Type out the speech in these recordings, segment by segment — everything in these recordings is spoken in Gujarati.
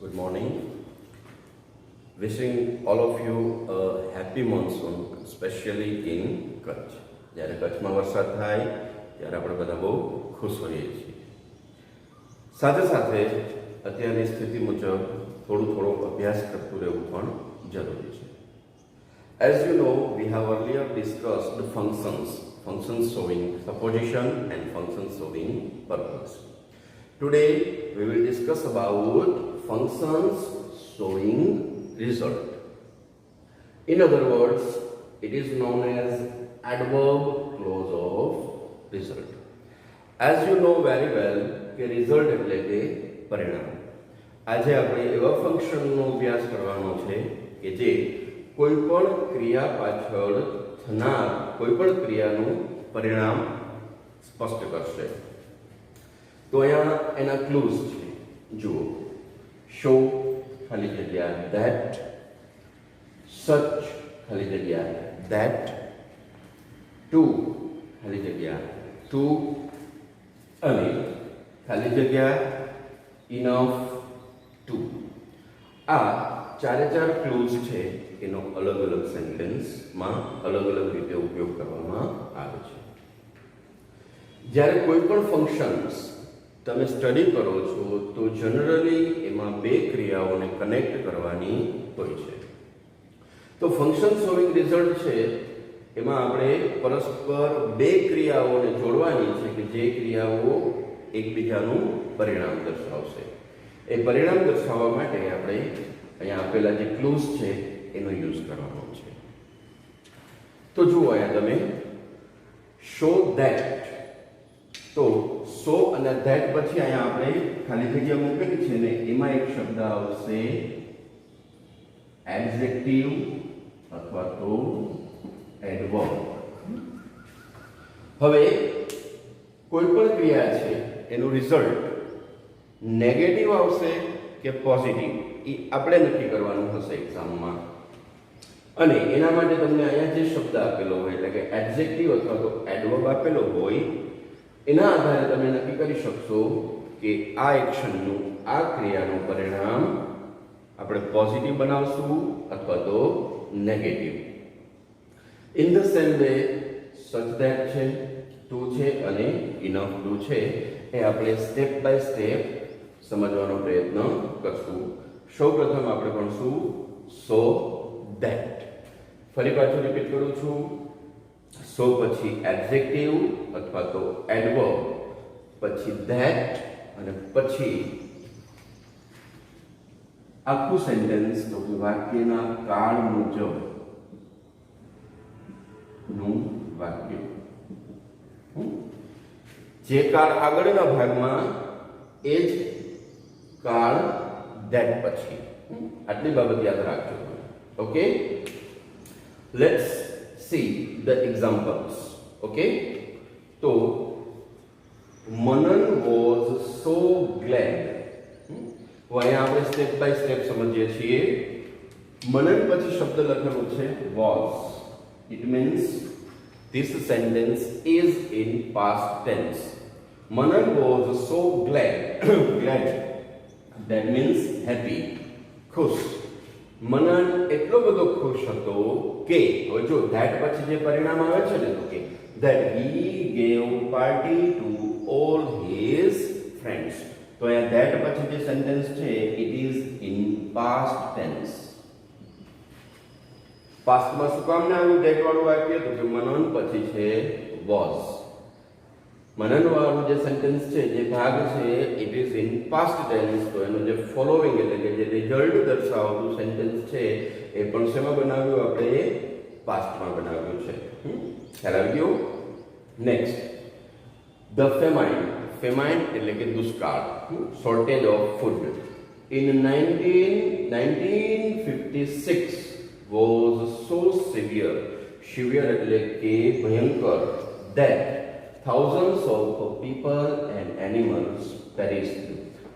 Good morning. Wishing all of you a happy monsoon, especially in Kutch. જ્યારે કચ્છમાં વરસાદ થાય ત્યારે આપણે બધા બહુ ખુશ હોઈએ છીએ. સાથે સાથે અત્યારની સ્થિતિ મુજબ થોડો અભ્યાસ કરતું રહેવું પણ જરૂરી છે. As you know, we have earlier discussed functions showing supposition and functions showing purpose. Today we will discuss about functions showing result. In other words, it is known as adverb clause of result. As you know very well કે result એટલે કે પરિણામ. આજે આપણે એવા ફંક્શનનો અભ્યાસ કરવાનો છે કે જે કોઈપણ ક્રિયા પાછળ થનાર કોઈપણ ક્રિયાનું પરિણામ સ્પષ્ટ કરશે. તો અહીંયા એના ક્લૂઝ છે. જુઓ, શો ખાલી જગ્યા ધેટ, સચ ખાલી જગ્યા ધેટ, ટુ ખાલી જગ્યા ટુ, અને ખાલી જગ્યા ઇનફ ટુ. આ ચારે ચાર ક્લૂઝ છે. એનો અલગ અલગ સેન્ટેન્સમાં અલગ અલગ રીતે ઉપયોગ કરવામાં આવે છે. જ્યારે કોઈ પણ ફંક્શન્સ તમે સ્ટડી કરો છો તો જનરલી એમાં બે ક્રિયાઓને કનેક્ટ કરવાની હોય છે. તો ફંક્શન શોવિંગ રિઝલ્ટ છે એમાં આપણે પરસ્પર બે ક્રિયાઓને જોડવાની છે કે જે ક્રિયાઓ એકબીજાનું પરિણામ દર્શાવશે. એ પરિણામ દર્શાવવા માટે આપણે અહીંયા આપેલા જે ક્લૂઝ છે એનો યુઝ કરવાનો છે. તો જુઓ, અહીંયા તમે શો ધેટ, તો સો અને ધેટ પછી અહીંયા આપણે ખાલી જગ્યા મૂકેલી છે ને એમાં એક શબ્દ આવશે એડજેક્ટિવ અથવા તો એડવર્બ. હવે કોઈ પણ ક્રિયા છે એનું રિઝલ્ટ નેગેટિવ આવશે કે પોઝિટિવ એ આપણે નક્કી કરવાનું હશે એક્ઝામમાં. અને એના માટે તમને અહીંયા જે શબ્દ આપેલો હોય એટલે કે એડજેક્ટિવ અથવા તો એડવર્બ આપેલો હોય એના આધારે તમે નક્કી કરી શકશો કે આ એક્શનનું આ ક્રિયાનું પરિણામ આપણે પોઝિટિવ બનાવશું અથવા તો negative. In the same way સચ ધેટ છે, ટુ છે અને ઇનફ ટુ છે એ આપણે સ્ટેપ બાય સ્ટેપ સમજવાનો પ્રયત્ન કરશું. સૌપ્રથમ આપણે ભણશું સો ધેટ. ફરી પાછું રિપીટ કરું છું. સો પછી એડજેક્ટિવ અથવા તો એડવર્બ, પછી ધેટ અને પછી આખું સેન્ટેન્સ તો કે વાક્યના કાળ મુજબ નું વાક્ય. જે કાળ આગળના ભાગમાં એ જ કાળ ધેટ પછી. આટલી બાબત યાદ રાખજો. Okay, let's see the examples. Okay, so Manan was so glad. તો અહીંયા આપણે સ્ટેપ બાય સ્ટેપ સમજીએ છીએ. મનન પછી શબ્દ લખેલો છે was. It means this sentence is in past tense. Manan was so glad. Glad, that means happy, ખુશ. મનન એટલો બધો ખુશ હતો કે હવે જો ધેટ પછી જે પરિણામ આવે છે ને તો કે that he gave party to all his friends. તો અહીંયા ધેટ પછી જે સેન્ટેન્સ છે it is in past tense. પાસ્ટમાં શું કામ ને આવ્યું ધેટ વાળું વાક્ય? તો કે મનન પછી છે was. મનન વાળું જે સેન્ટેન્સ છે જે ભાગ છે it is in past tense. તો એનો જે ફોલોવિંગ એટલે કે જે રિઝલ્ટ દર્શાવતું સેન્ટેન્સ છે એ પણ શેમાં બનાવ્યું? આપણે પાસ્ટમાં બનાવ્યું છે. ખ્યાલ આવી ગયો? Next, the ફેમાઇન. ફેમાઇન એટલે કે દુષ્કાળ, shortage of food. In 1956 was so severe. severe એટલે કે ભયંકર. that thousands of people and animals perished.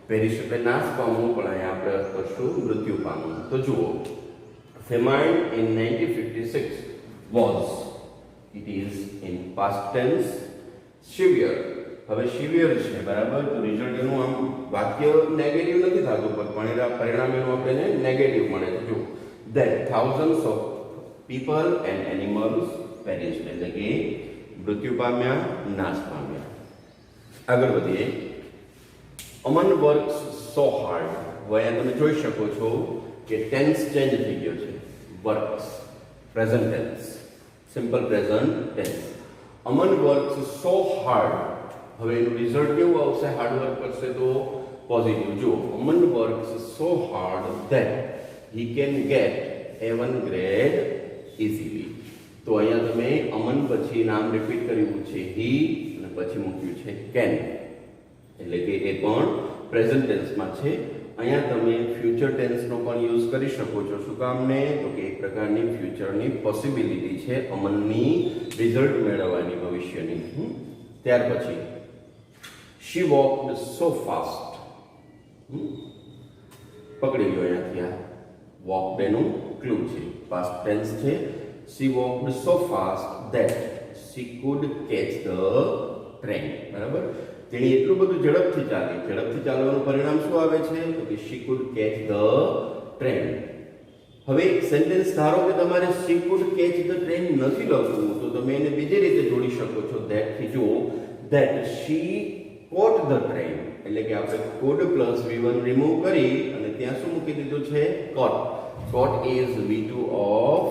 Parish એટલે નાશ પામવું, પણ અહીંયા આપણે કરશું મૃત્યુ પામવું. તો જુઓ, ફેમાઇન in 1956 was, it is in past tense. severe, હવે severe છે બરાબર, તો રિઝલ્ટ એનું આમ વાક્ય નેગેટિવ નથી થતું, પણ પરિણામ એનું આપણને નેગેટિવ મળે છે. જો that thousands of people and animals perished, એટલે કે મૃત્યુ પામ્યા, નાશ પામ્યા. આગળ વધીએ. અમન વર્ક્સ સો હાર્ડ. હવે અહીંયા તમે જોઈ શકો છો કે ટેન્સ ચેન્જ થઈ ગયો છે. Works present tense, simple present tense. Aman works so hard. હવે એનું રિઝલ્ટ કેવું આવશે? હાર્ડવર્ક કરશે તો પોઝિટિવ. જો Aman works so hard that he can get A1 grade easily. તો અહીંયા તમે અમન પછી નામ રિપીટ કર્યું છે હી અને પછી મૂક્યું છે કેન, એટલે કે એ પણ પ્રેઝન્ટ ટેન્સમાં છે. અહીંયા તમે ફ્યુચર ટેન્સનો પણ યુઝ કરી શકો છો. શું કામને? તો કે એક પ્રકારની ફ્યુચરની પોસિબિલિટી છે અમનની રિઝલ્ટ મેળવવાની, ભવિષ્યની. ત્યાર પછી she walked so fast. પકડી ગયો અહીંયાથી આ walked એનું ક્લુ છે, પાસ્ટ ટેન્સ છે. she walked so fast that she could catch the train. બરાબર? તેણે એટલું બધું ઝડપથી ચાલી. ઝડપથી ચાલવાનું પરિણામ શું આવે છે? તો કે she could catch the train. હવે એક સેન્ટેન્સ ધારો કે તમારે she could catch the train નથી લખવું, તો તમે એને બીજી રીતે જોડી શકો છો. that થી જો that she caught the train, એટલે કે આપણે could plus v1 રિમૂવ કરી અને ત્યાં શું મૂકી દીધું છે? caught. caught is v2 of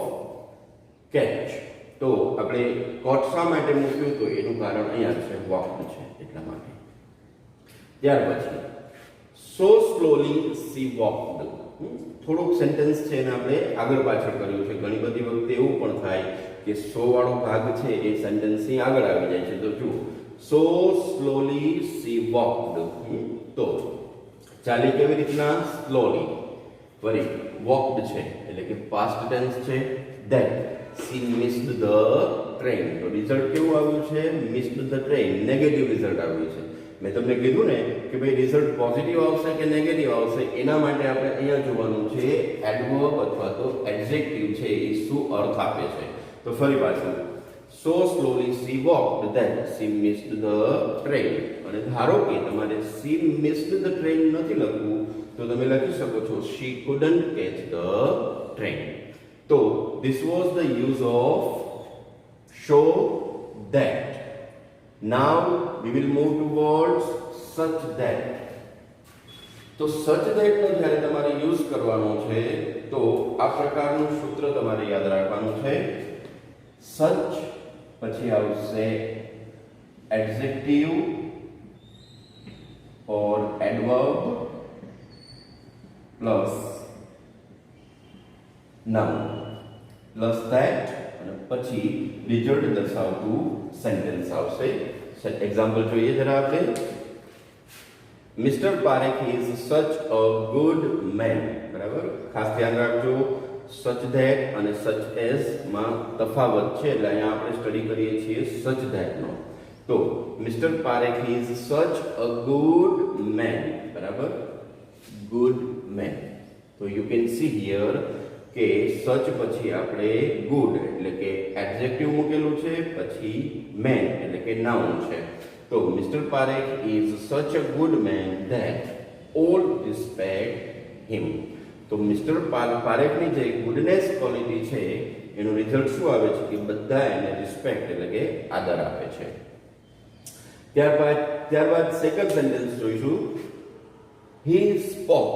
catch. તો આપણે caught શા માટે મૂક્યું? તો એનું કારણ અહીંયા છે, walked છે એટલા માટે. ત્યાર પછી so slowly she walked. થોડુંક સેન્ટેન્સ છે એને આપણે આગળ પાછળ કર્યું છે. ઘણી બધી વખતે એવું પણ થાય કે સો વાળો ભાગ છે એ સેન્ટેન્સની આગળ આવી જાય છે. તો જુઓ so slowly she walked. તો ચાલી કેવી રીતના? slowly. ફરી walked છે એટલે કે past tense છે. that she missed the train. તો રિઝલ્ટ કેવું આવ્યું છે? missed the train, negative result આવ્યું છે. મેં તમને કીધું ને કે ભાઈ રિઝલ્ટ પોઝિટિવ આવશે કે નેગેટિવ આવશે, એના માટે આપણે અહીંયા જોવાનું છે એડવર્બ અથવા તો એડજેક્ટિવ છે એ શું અર્થ આપે છે. તો ફરી પાછું so slowly she walked that she missed the train. અને ધારો કે તમારે she missed the train નથી લખવું, તો તમે લખી શકો છો she couldn't catch the train. તો this was the use of show that. Now we will move towards such that. તો such that નો જ્યારે તમારે યુઝ કરવાનો છે તો આ પ્રકારનું સૂત્ર તમારે યાદ રાખવાનું છે. such પછી આવશે adjective or adverb plus noun plus that અને પછી રિઝલ્ટ દર્શાવતું સેન્ટેન્સ આવશે. એક્ઝામ્પલ જોઈએ જરા આપણે. Mister Parekh is such a good man. બરાબર? ખાસ ધ્યાન રાખજો, સચ ધેટ અને સચ એઝ માં તફાવત છે, એટલે અહીંયા આપણે સ્ટડી કરીએ છીએ સચ ધેટ નો. તો mister Parekh is such a good man. બરાબર? Good man. તો યુ કેન સી હિયર કે સચ પછી આપણે ગુડ એટલે કે એડજેક્ટિવ મૂકેલું છે, પછી મેન એટલે કે નાઉન છે. તો mister Parekh is such a good man that all respect him. તો મિસ્ટર પારેખની જે ગુડનેસ ક્વોલિટી છે એનું રિઝલ્ટ શું આવે છે કે બધા એને રિસ્પેક્ટ એટલે કે આદર આપે છે. ત્યારબાદ સેકન્ડ સેન્ટેન્સ જોઈશું. He spoke.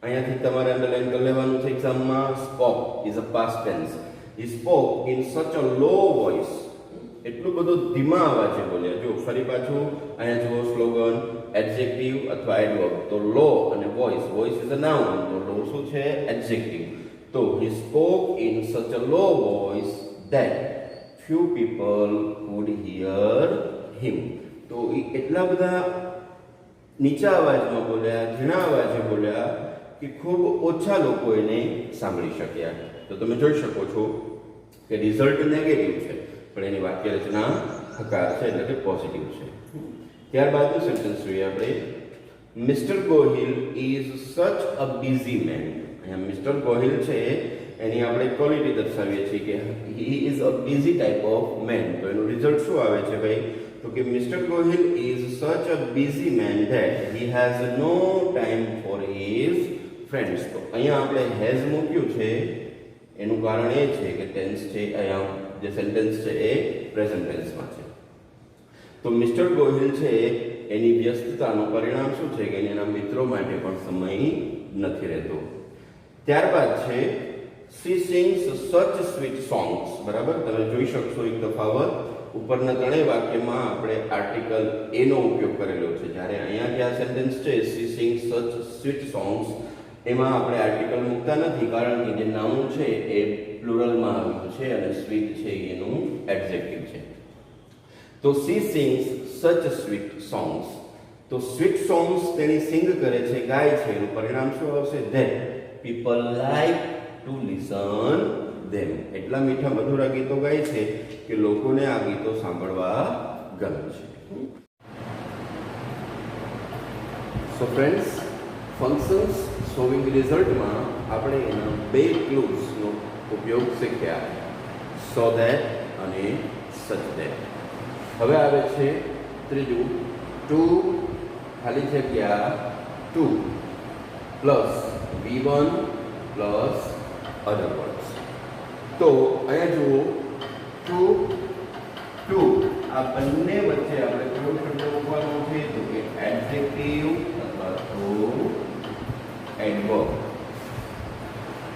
અહીંયાથી તમારે અંડરલાઈન કરી લેવાનું છે એક્ઝામમાં. Spoke is a past tense. He spoke in such a low voice. એટલું બધું ધીમા અવાજે બોલ્યા. જો ફરી પાછું અહીંયા જુઓ સ્લોગન એડજેક્ટિવ અથવા એડવર્બ. તો લો અને voice. Voice is a noun, તો લો શું છે? એડજેક્ટિવ. તો હી spoke in such a low voice that few people could hear him. તો એટલા બધા નીચા અવાજમાં બોલ્યા, ઝીણા અવાજે બોલ્યા કે ખૂબ ઓછા લોકો એને સાંભળી શક્યા. તો તમે જોઈ શકો છો કે રિઝલ્ટ નેગેટિવ છે, પણ એની વાક્ય રચના હકાર છે એટલે કે પોઝિટિવ છે. ત્યારબાદનું સેન્ટેન્સ જોઈએ આપણે. Mister Gohil is such a busy man. અહીંયા મિસ્ટર ગોહિલ છે એની આપણે ક્વોલિટી દર્શાવીએ છીએ કે he is a busy type of man. તો એનું રિઝલ્ટ શું આવે છે ભાઈ? તો કે mister Gohil is such a busy man that he has no time for his friends. તો અહીંયા આપણે હેઝ મૂક્યું છે, એનું કારણ એ છે કે ટેન્સ છે, અહીંયા જે સેન્ટેન્સ છે એ પ્રેઝન્ટ ટેન્સમાં છે. તો મિસ્ટર ગોહિલ છે એની વ્યસ્તતાનું પરિણામ શું છે કે એના મિત્રો માટે પણ સમય નથી રહેતો. ત્યારબાદ છે સી સિંગ્સ સચ સ્વીટ સોંગ્સ. બરાબર, તમે જોઈ શકશો એક તફાવત. ઉપરના ત્રણેય વાક્યમાં આપણે આર્ટિકલ એ નો ઉપયોગ કરેલો છે, જ્યારે અહીંયા જે આ સેન્ટેન્સ છે સી સિંગ્સ સચ સ્વીટ સોંગ્સ, એમાં આપણે આર્ટિકલ મૂકતા નથી, કારણ કે જે નાઉન છે એ પ્લુરલમાં આવ્યું છે અને સ્વીટ છે એનું એડજેક્ટિવ છે. તો સી સિંગ્સ સચ સ્વીટ સોંગ્સ. તો સ્વીટ સોંગ્સ તેની સિંગ કરે છે, ગાય છે, એનું પરિણામ શું આવશે? That people like to listen them. એટલા મીઠા મધુરા ગીતો ગાય છે કે લોકોને આ ગીતો સાંભળવા ગમે છે. સો ફ્રેન્ડ્સ, ફંક્શન્સ શોવિંગ રિઝલ્ટમાં આપણે એના બે ક્લુઝનો ઉપયોગ શીખ્યા, સો ધેટ અને સચ ધેટ. હવે આવે છે ત્રીજું, ટુ ખાલી જગ્યા too plus V1 plus other words. તો અહીંયા જુઓ, ટુ ટુ આ બંને વચ્ચે આપણે કયો શબ્દ મૂકવાનો છે? તો કે એડજેક્ટિવ અથવા તો એડવર્બ.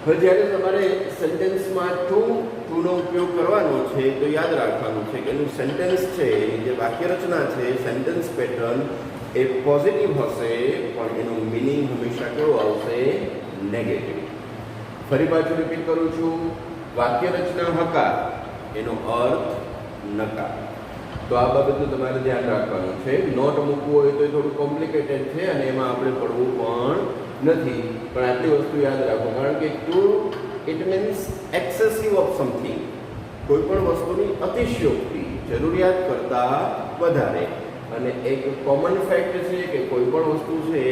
હવે જ્યારે તમારે સેન્ટેન્સમાં ટુ નો ઉપયોગ કરવાનો છે તો યાદ રાખવાનું છે કે એનું સેન્ટેન્સ છે, જે વાક્ય રચના છે, સેન્ટેન્સ પેટર્ન એ પોઝિટિવ હશે, પણ એનું મિનિંગ હંમેશા કેવો આવશે? નેગેટિવ. ફરી પાછું રિપીટ કરું છું, વાક્ય રચના હકાર, એનો અર્થ નકાર. તો આ બાબતનું તમારે ધ્યાન રાખવાનું છે. નોટ મૂકવું હોય તો એ થોડું કોમ્પ્લિકેટેડ છે અને એમાં આપણે પડવું પણ નથી, પણ આટલી વસ્તુ યાદ રાખો, કારણ કે too it means excessive of something. કોઈ પણ વસ્તુની અતિશયોક્તિ, જરૂરિયાત કરતાં વધારે. અને એક કોમન ફેક્ટ છે કે કોઈ પણ વસ્તુ છે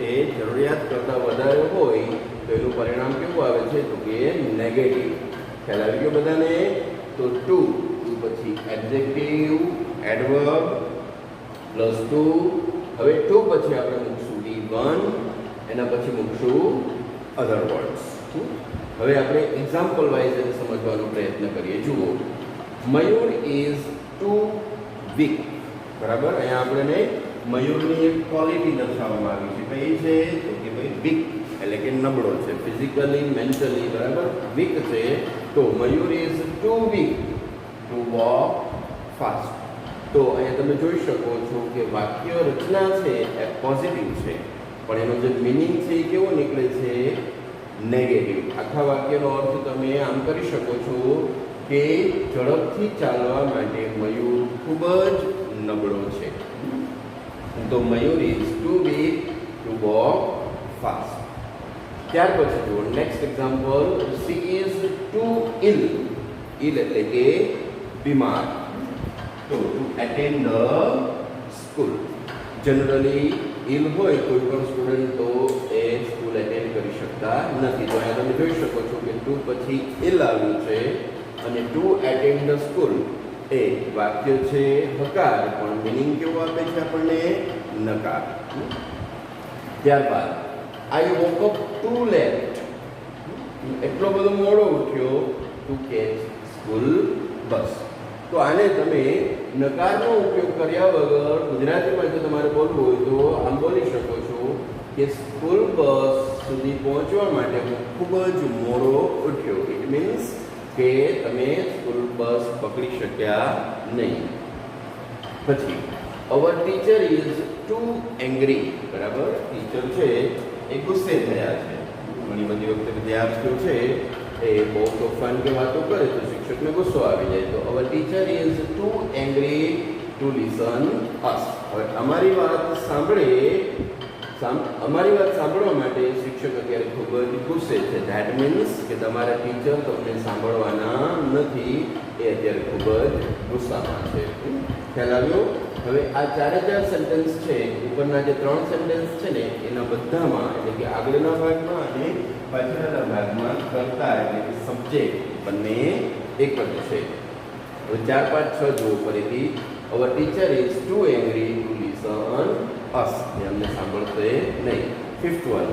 એ જરૂરિયાત કરતાં વધારે હોય તો એનું પરિણામ કેવું આવે છે? તો કે નેગેટિવ. ખ્યાલ આવી ગયો બધાને? તો ટુ પછી એડજેક્ટિવ, એડવર્બ પ્લસ ટુ. હવે ટુ પછી આપણે મૂકશું V1, એના પછી મૂકશું અધર વર્ડ્સ. હવે આપણે એક્ઝામ્પલ વાઇઝ એને સમજવાનો પ્રયત્ન કરીએ. જુઓ, મયુર ઇઝ ટુ વીક. બરાબર, અહીંયા આપણે મયુરની એક ક્વોલિટી દર્શાવવામાં આવી છે. કઈ છે? તો કે ભાઈ વીક એટલે કે નબળો છે, ફિઝિકલી, મેન્ટલી. બરાબર, વીક છે. તો Mayur is too weak to walk fast. તો અહીંયા તમે જોઈ શકો છો કે વાક્ય રચના છે એ પોઝિટિવ છે, પણ એનો જે મિનિંગ છે એ કેવો નીકળે છે? નેગેટિવ. આખા વાક્યનો અર્થ તમે આમ કરી શકો છો કે ઝડપથી ચાલવા માટે મયુર ખૂબ જ નબળો છે. તો Mayur is too weak to walk fast. ત્યાર પછી જુઓ next example, she is too ill. Ill એટલે કે બીમાર. તો to attend the school. Generally ill હોય કોઈ પણ સ્ટુડન્ટ તો એ સ્કૂલ એટેન્ડ કરી શકતા નથી. તો અહીંયા તમે જોઈ શકો છો કે ટુ પછી ઇલ આવ્યું છે અને ટુ એટેન્ડ ધ સ્કૂલ એ વાક્ય છે હકાર, પણ મિનિંગ કેવો આપે છે આપણને? નકાર. ત્યારબાદ આઈ વોક અપ ટુ લેટ. એટલો બધો મોડો ઉઠ્યો ટુ કેચ સ્કૂલ બસ. તો આને તમે નકારનો ઉપયોગ કર્યા વગર ગુજરાતીમાં જો તમારે બોલવું હોય તો આમ બોલી શકો છો કે સ્કૂલ બસ સુધી પહોંચવા માટે હું ખૂબ જ મોડો ઉઠ્યો. ઇટ મીન્સ કે તમે સ્કૂલ બસ પકડી શક્યા નહીં. પછી our teacher is too angry. બરાબર, ટીચર છે એ ગુસ્સે થયા છે. ઘણી બધી વખતે વિદ્યાર્થીઓ છે એ બહુ તોફાન કે વાતો કરે તો શિક્ષકને ગુસ્સો આવી જાય. તો our teacher is too angry to listen us. હવે અમારી વાત સાંભળવા માટે શિક્ષક અત્યારે ખૂબ જ ગુસ્સે છે. ધેટ મીન્સ કે તમારા ટીચર તમને સાંભળવાના નથી, એ અત્યારે ખૂબ જ ગુસ્સામાં છે. ખ્યાલ આવ્યો? હવે આ ચારે ચાર સેન્ટેન્સ છે, ઉપરના જે ત્રણ સેન્ટેન્સ છે ને એના બધામાં એટલે કે આગળના ભાગમાં અને પાછળના ભાગમાં કર્તા એટલે કે સબ્જેક્ટ બંને એક જ છે. હવે 4, 5, 6 જુઓ ફરીથી. Our teacher is too angry to listen us. એ અમને સાંભળશે નહીં. Fifth one,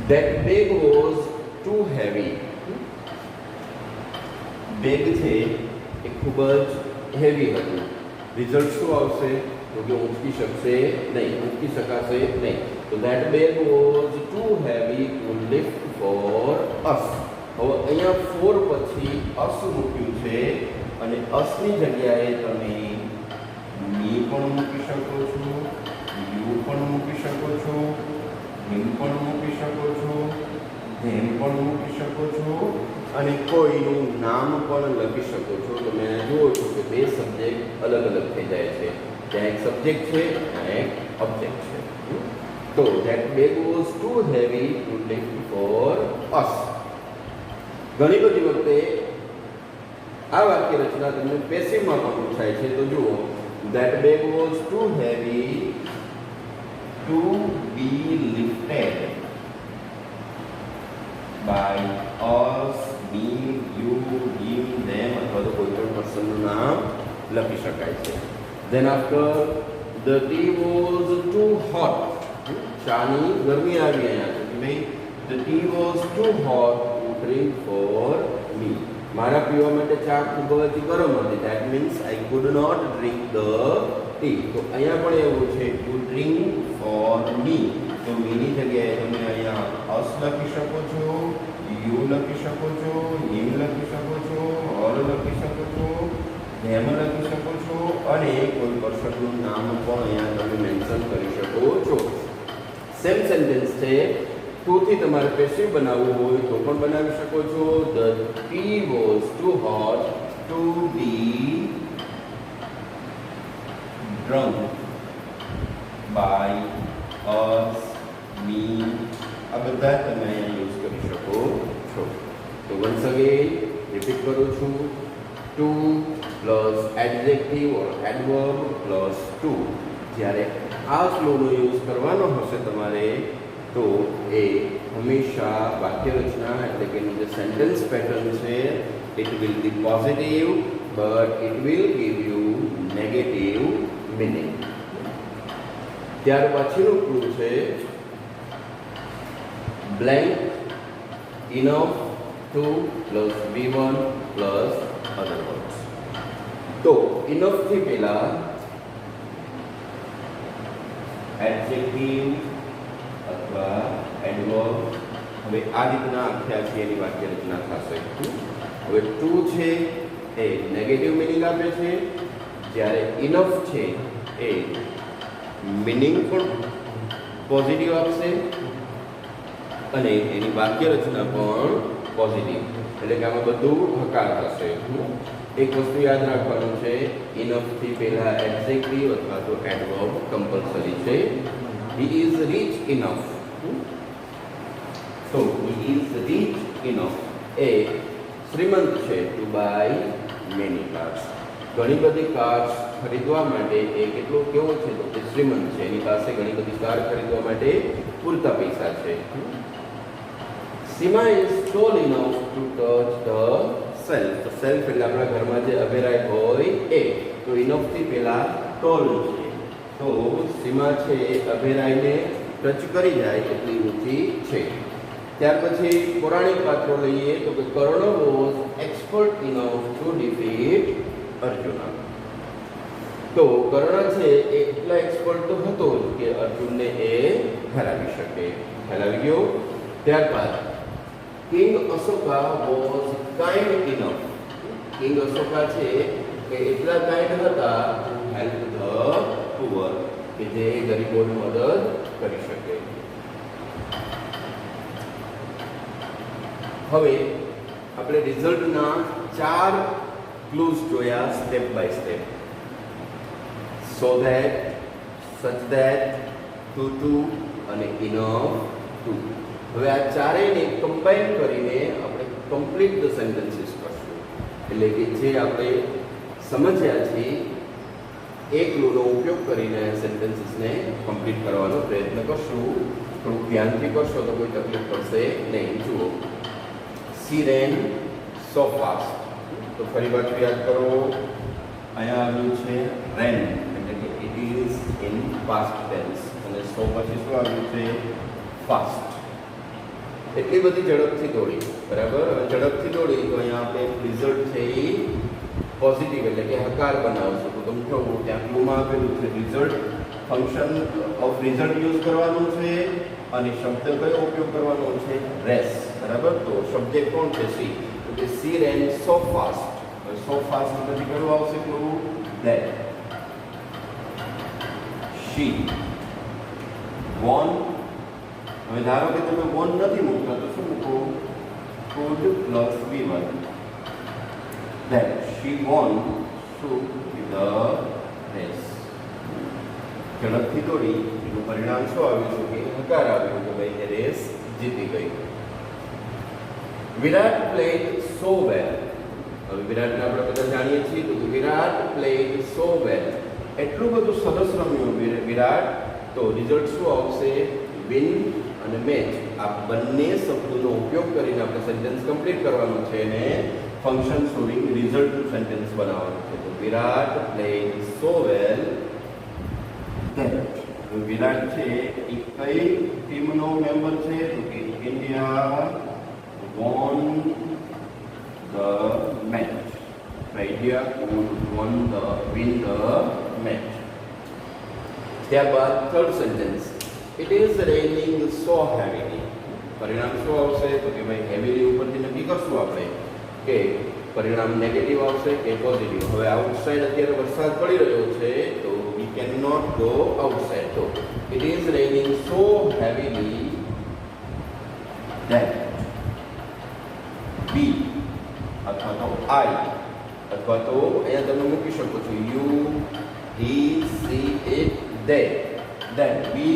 that bag was too heavy. Bag છે એ ખૂબ જ હેવી હતું. રિઝલ્ટ શું આવશે? તો કે ઊંચકી શકશે નહીં, ઊંચકી શકાશે નહીં. તો that bag was too heavy to lift for us. હવે અહીંયા ફોર પછી અસ મૂક્યું છે અને અસની જગ્યાએ તમે મી પણ મૂકી શકો છો, યુ પણ મૂકી શકો છો, હિમ પણ મૂકી શકો છો, ધેમ પણ મૂકી શકો છો અને કોઈનું નામ પણ લખી શકો છો. તમે જુઓ છો કે બે સબ્જેક્ટ અલગ અલગ થઈ જાય છે. ત્યાં એક સબ્જેક્ટ છે, ત્યાં એક ઓબ્જેક્ટ છે. તો that bag was too heavy to lift for us. ઘણી બધી વખતે આ વાક્ય રચના તમને પેસિવમાં પણ પૂછાય છે. તો જુઓ, that bag was too heavy to be lifted by us, me, you, him, them અથવા તો કોઈ પણ પર્સનનું નામ લખી શકાય છે. Then after, the tea was too hot. ચાની ગરમી આવી અહીંયા તો કે ભાઈ the tea was too hot to drink for me. મારા પીવા માટે ચા ખૂબ જ ગરમ હતી. That means I could not drink the tea. તો અહીંયા પણ એવું છે ટુ ડ્રિંક ફોર મી. તો મીની જગ્યાએ તમે અહીંયા અસ લખી શકો છો, યુ લખી શકો છો, હિમ લખી શકો છો, ઓર લખી શકો છો, ધેમ લખી શકો છો અને કોઈ પર્સનનું નામ પણ અહીંયા તમે મેન્શન કરી શકો છો. સેમ સેન્ટેન્સ છે. ટુ થી તમારે પેસિવ બનાવવું હોય તો પણ બનાવી શકો છો. The tea was too hot to be drunk by us, me. આ બધા તમે અહીંયા યુઝ કરી શકો છો. તો વન્સ અગેન રિપીટ કરું છું. ટુ પ્લસ એડજેક્ટિવ ઓર એડવર્બ પ્લસ ટુ. જ્યારે આ ફ્લોનો યુઝ કરવાનો હશે તમારે તો એ હંમેશા વાક્ય રચના એટલે કે એનું જે સેન્ટેન્સ પેટર્ન છે it will B positive but it will give you negative meaning. ત્યાર પછીનું ક્લુ છે blank enough to plus V1 plus other words. તો ઇનફ થી પહેલા એડજેક્ટિવ અથવા એડવર્બ. હવે આ રીતના આખી એની વાક્ય રચના થશે. હવે ટુ છે એ નેગેટિવ મિનિંગ આપે છે, જ્યારે ઇનફ છે એ મિનિંગ પણ પોઝિટિવ આપશે અને એની વાક્ય રચના પણ પોઝિટિવ. એટલે કે આમાં બધું હકાર થશે. એક વસ્તુ યાદ રાખવાનું છે, ઇનફ થી પહેલા એડજેક્ટિવ અથવા તો એડવર્બ કમ્પલસરી છે. He is rich enough. So he is rich enough. એ શ્રીમંત છે ટુ બાય મેની કાર્સ. ઘણી બધી કાર્સ ખરીદવા માટે એ કેટલો કેવો છે તો તે શ્રીમંત છે. એની પાસે ઘણી બધી કાર ખરીદવા માટે પૂરતા પૈસા છે. Seema is tall enough to touch the shelf. તો સેલ્ફ એટલે આપણા ઘરમાં જે અભેરાય હોય એ. તો ઇનફ થી પહેલા ટોલ છે. તો સીમા છે એ અભેરાયને ટચ કરી જાય એટલી ઊંચી છે. ત્યાર પછી પૌરાણિક પાત્રો લઈએ તો કે Karna was expert enough to defeat Arjuna. તો કર્ણ છે એ એટલા એક્સપર્ટ તો હતો જ કે અર્જુનને એ હરાવી શકે. ખ્યાલ આવી ગયો. ત્યારબાદ king Ashoka was kind enough. King Ashoka છે કે એટલા કાઇન્ડ હતા ટુ હેલ્પ ધ પુઅર, કે જે ગરીબોની મદદ કરી શકે. હવે આપણે રિઝલ્ટના 4 ક્લૂઝ જોયા step by step. So that, such that, too અને ઇનફ ટુ. હવે આ ચારેયને કમ્બાઈન કરીને આપણે કમ્પ્લીટ ધ સેન્ટેન્સીસ કરશું. એટલે કે જે આપણે સમજ્યા છે એ ક્લૂનો ઉપયોગ કરીને સેન્ટેન્સીસને કમ્પ્લીટ કરવાનો પ્રયત્ન કરશું. થોડુંક ધ્યાનથી કરશો તો કોઈ તકલીફ પડશે નહીં. જુઓ, સી રેન સો ફાસ્ટ. તો ફરી પાછું યાદ કરો, અહીંયા આવ્યું છે રેન, એટલે કે it is in past tense, અને સો પછી શું આવ્યું છે ફાસ્ટ. એટલી બધી ઝડપથી દોડી, બરાબર. હવે ઝડપથી દોડી તો અહીંયા આપણે રિઝલ્ટ છે એ પોઝિટિવ એટલે કે હકાર બનાવશું. તો તમે કહો ત્યાં ક્લુમાં આપેલું છે result, function of result use કરવાનું છે અને શબ્દ કયો ઉપયોગ કરવાનો છે રેસ, બરાબર. તો સબ્જેક્ટ કોણ છે સી, તો કે સી રેન સો ફાસ્ટ. સો ફાસ્ટ પછી કયું આવશે ક્લુ ધેટ શી વોન. હવે ધારો કે તમે વોન નથી મૂકતા તો શું મૂકો, could plus V1 that she won through the race. ઝડપથી દોડી એનું પરિણામ શું આવ્યું છે કે હકાર આવ્યું કે ભાઈ એ રેસ જીતી ગઈ. વિરાટ પ્લેડ સો વેલ. હવે વિરાટને આપણે બધા જાણીએ છીએ તો વિરાટ પ્લેડ સો વેલ, એટલું બધું સરસ રમ્યું વિરાટ. તો રિઝલ્ટ શું આવશે વિન અને મેચ. આ બંને શબ્દોનો ઉપયોગ કરીને આપણે સેન્ટેન્સ કમ્પ્લીટ કરવાનું છે અને ફંક્શન શોવિંગ રિઝલ્ટનું સેન્ટેન્સ બનાવવાનું છે. તો વિરાટ પ્લેડ સો વેલ ધેટ. વિરાટ છે એ કઈ ટીમનો મેમ્બર છે, તો કે India won the match. India won the win the match. ત્યારબાદ third sentence, it is raining so heavily. પરિણામ શું આવશે તો કે ભાઈ હેવીલી ઉપરથી નક્કી કરશું આપણે કે પરિણામ નેગેટિવ આવશે કે પોઝિટિવ. હવે આઉટસાઇડ અત્યારે વરસાદ પડી રહ્યો છે તો we can not go outside. તો it is raining so heavily that be અથવા તો આઈ અથવા તો અહીંયા તમે મૂકી શકો છો you he she it they that we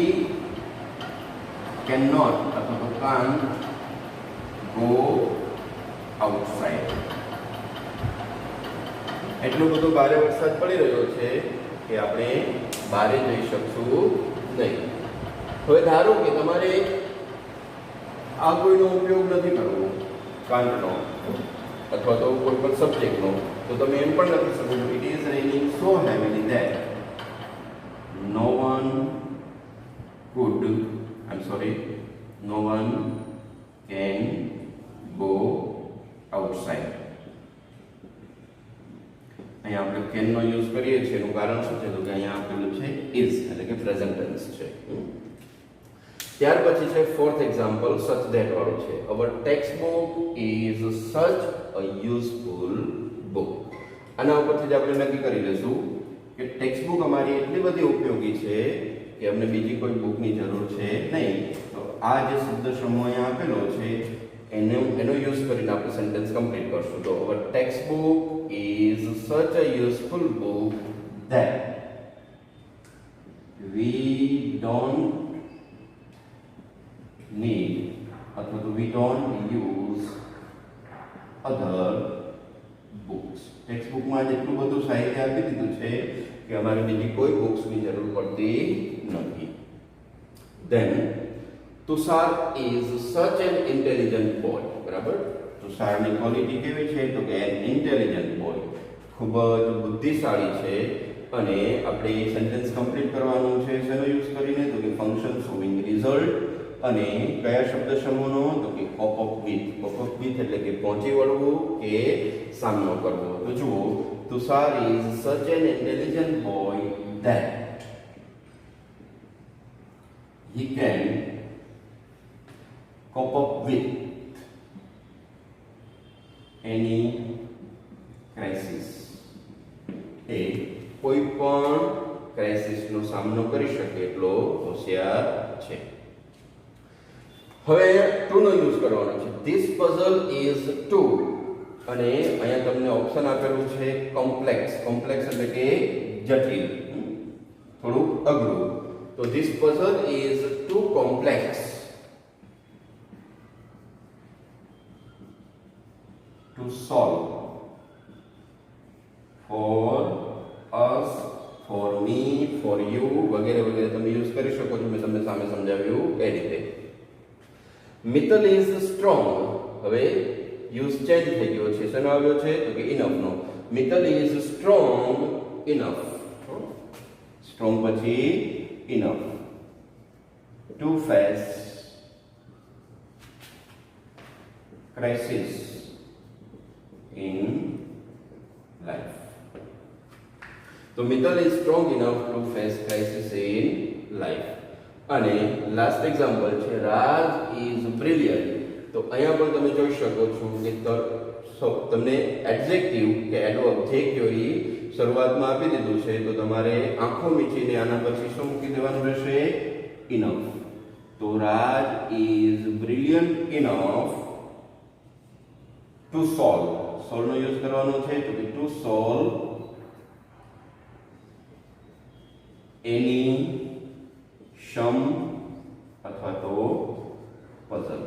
cannot અથવા તો can't go outside. એટલો બધો ભારે વરસાદ પડી રહ્યો છે કે આપણે બહાર જઈ શકશું નહીં. હવે ધારો કે તમારે આ કોઈનો ઉપયોગ નથી કરવો કાંટનો અથવા તો કોઈ પણ સબ્જેક્ટનો, તો તમે એમ પણ લખી શકો છો it is raining so heavily that no one can go outside. અહીંયા આપણે can નો યુઝ કરીએ છીએ એનું કારણ શું છે તો કે અહીંયા આપેલું છે is એટલે કે પ્રેઝન્ટ ટેન્સ છે. ત્યાર પછી છે ફોર્થ એક્ઝામ્પલ such that વાળું છે. our textbook is such a useful book. આના ઉપરથી જ આપણે નક્કી કરી લઈશું કે ટેક્સ્ટ બુક અમારી એટલી બધી ઉપયોગી છે કે અમને બીજી કોઈ બુકની જરૂર છે નહીં. તો આ જે શબ્દ સમૂહ અહીંયા આપેલો છે એનો યુઝ કરીને આપણે સેન્ટેન્સ કમ્પ્લીટ કરશું. તો અવર text book is such a useful book that we don't need અથવા તો we don't use other books. Text બુકમાં જેટલું બધું સાહિત્ય આપી દીધું છે કે અમારે બીજી કોઈ બુક્સની જરૂર પડતી નથી. Then Tushar is such an intelligent boy. બરાબર. તુષારની ક્વોલિટી કેવી છે તો કે એન ઇન્ટેલિજન્ટ બોય, ખૂબ જ બુદ્ધિશાળી છે. અને આપણે સેન્ટેન્સ કમ્પ્લીટ કરવાનું છે શેનો યુઝ કરીને તો કે ફંક્શન શોવિંગ રિઝલ્ટ. અને કયા શબ્દ સમૂહનો તો કે cope up with. Cope up with એટલે કે પહોંચી વળવું કે સામનો કરવો. તો જુઓ Tushar is such an intelligent boy that he can cope up with any crisis. એ કોઈ પણ ક્રાઇસિસનો સામનો કરી શકે એટલો હોશિયાર છે. હવે ટુ નો યુઝ કરવાનો છે. This puzzle is too. અને અહીંયા તમને ઓપ્શન આપેલું છે કોમ્પ્લેક્સ. કોમ્પ્લેક્સ એટલે કે જટિલ, થોડું અઘરું. તો this puzzle is too complex to solve for us, for me, for you વગેરે વગેરે તમે યુઝ કરી શકો છો. મેં તમને સામે સમજાવ્યું એ રીતે. Mittal is strong. હવે યુઝ ચેન્જ થઈ ગયો છે. શેનો આવ્યો છે તો કે enough no. Mittal is strong enough. Strong પછી enough to face crisis in life. તો Mittal is strong enough to face crisis in life. અને લાસ્ટ એક્ઝામ્પલ છે રાજ ઇઝ બ્રિલિયન્ટ. તો અહીંયા પણ તમે જોઈ શકો છો કે તમને એડજેક્ટિવ કે એડવર્બ જે કયો એ શરૂઆતમાં આપી દીધું છે, તો તમારે આંખો મીચીને આના પછી શું મૂકી દેવાનું રહેશે? ઇનફ. તો Raj is brilliant enough to solve. Solve નો યુઝ કરવાનો છે તો કે ટુ સોલ્વ એની સમ અથવા તો પઝલ.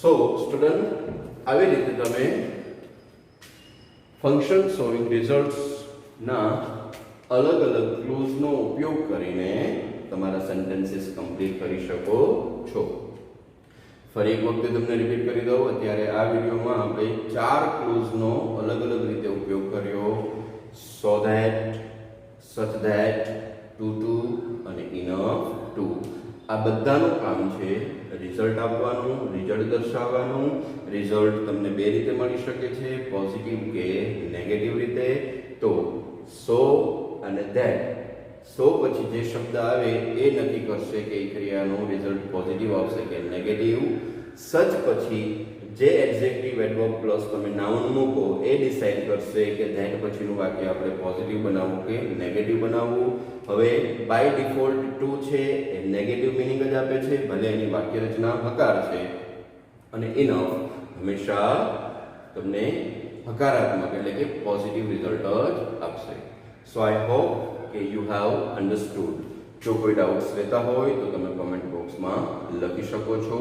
સો સ્ટુડન્ટ, આવી રીતે તમે ફંક્શન સોલ્વિંગ રિઝલ્ટ્સ ના અલગ અલગ ક્લુઝ નો ઉપયોગ કરીને તમારા સેન્ટેન્સીસ કમ્પ્લીટ કરી શકો છો. ફરી એક વખતે તમને રિપીટ કરી દઉં. અત્યારે આ વિડીયોમાં આપણે 4 ક્લુઝનો અલગ અલગ રીતે ઉપયોગ કર્યો. So that, such that, too અને ઇનફ ટુ. આ બધાનું કામ છે રિઝલ્ટ આપવાનું, રિઝલ્ટ દર્શાવવાનું. રિઝલ્ટ તમને બે રીતે મળી શકે છે, પોઝિટિવ કે નેગેટિવ રીતે. તો સો અને ધેટ, સો પછી જે શબ્દ આવે એ નક્કી કરશે કે એ ક્રિયાનું રિઝલ્ટ પોઝિટિવ આવશે કે નેગેટિવ. સચ પછી જે એડજેક્ટિવ એડવર્બ પ્લસ તમે નાઉન મૂકો એ ડિસાઈડ કરશે કે ધેટ પછીનું વાક્ય આપણે પોઝિટિવ બનાવવું કે નેગેટિવ બનાવવું. હવે બાય ડિફોલ્ટ ટુ છે એ નેગેટિવ મિનિંગ જ આપે છે, ભલે એની વાક્ય રચના હકાર છે. અને ઇનફ હંમેશા તમને હકારાત્મક એટલે કે પોઝિટિવ રિઝલ્ટ જ આપશે. સો આઈ હોપ કે યુ હેવ અન્ડરસ્ટુડ. જો કોઈ ડાઉટ્સ રહેતા હોય તો તમે કમેન્ટ બોક્સમાં લખી શકો છો.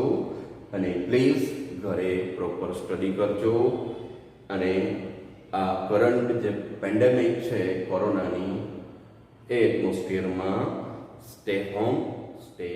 અને પ્લીઝ ઘરે પ્રોપર સ્ટડી કરજો. અને આ કરંટ જે પેન્ડેમિક છે કોરોનાની, એ એટમોસ્ફિયરમાં સ્ટે હોમ, સ્ટે